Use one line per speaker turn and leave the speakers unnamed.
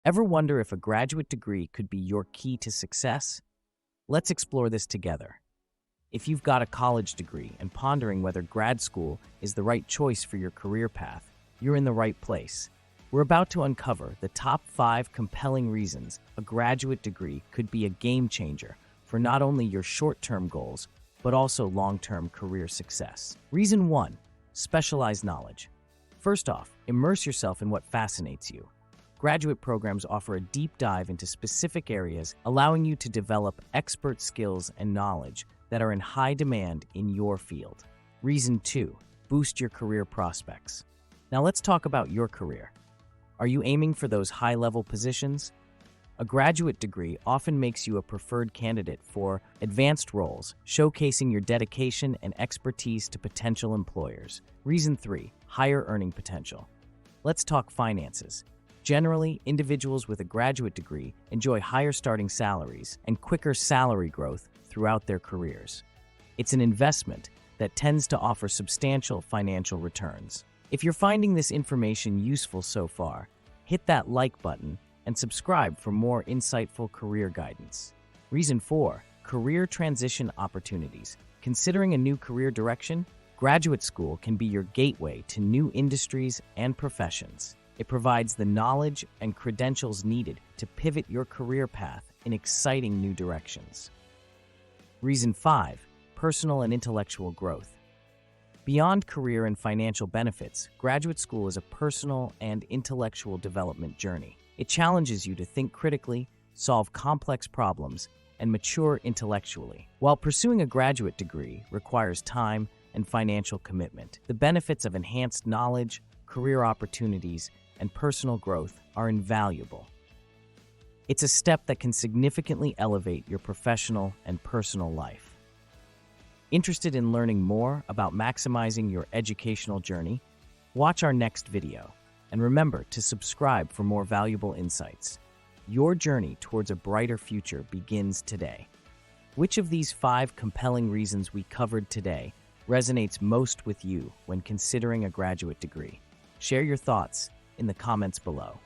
Ever wonder if a graduate degree could be your key to success? Let's explore this together. If you've got a college degree and pondering whether grad school is the right choice for your career path, you're in the right place. We're about to uncover the top 5 compelling reasons a graduate degree could be a game changer for not only your short-term goals, but also long-term career success. Reason 1, specialized knowledge. First off, immerse yourself in what fascinates you. Graduate programs offer a deep dive into specific areas, allowing you to develop expert skills and knowledge that are in high demand in your field. Reason 2, boost your career prospects. Now let's talk about your career. Are you aiming for those high-level positions? A graduate degree often makes you a preferred candidate for advanced roles, showcasing your dedication and expertise to potential employers. Reason 3, higher earning potential. Let's talk finances. Generally, individuals with a graduate degree enjoy higher starting salaries and quicker salary growth throughout their careers. It's an investment that tends to offer substantial financial returns. If you're finding this information useful so far, hit that like button and subscribe for more insightful career guidance. Reason 4, career transition opportunities. Considering a new career direction, graduate school can be your gateway to new industries and professions. It provides the knowledge and credentials needed to pivot your career path in exciting new directions. Reason 5, personal and intellectual growth. Beyond career and financial benefits, graduate school is a personal and intellectual development journey. It challenges you to think critically, solve complex problems, and mature intellectually. While pursuing a graduate degree requires time and financial commitment, the benefits of enhanced knowledge, career opportunities, and personal growth are invaluable. It's a step that can significantly elevate your professional and personal life. Interested in learning more about maximizing your educational journey? Watch our next video, and remember to subscribe for more valuable insights. Your journey towards a brighter future begins today. Which of these 5 compelling reasons we covered today resonates most with you when considering a graduate degree? Share your thoughts in the comments below.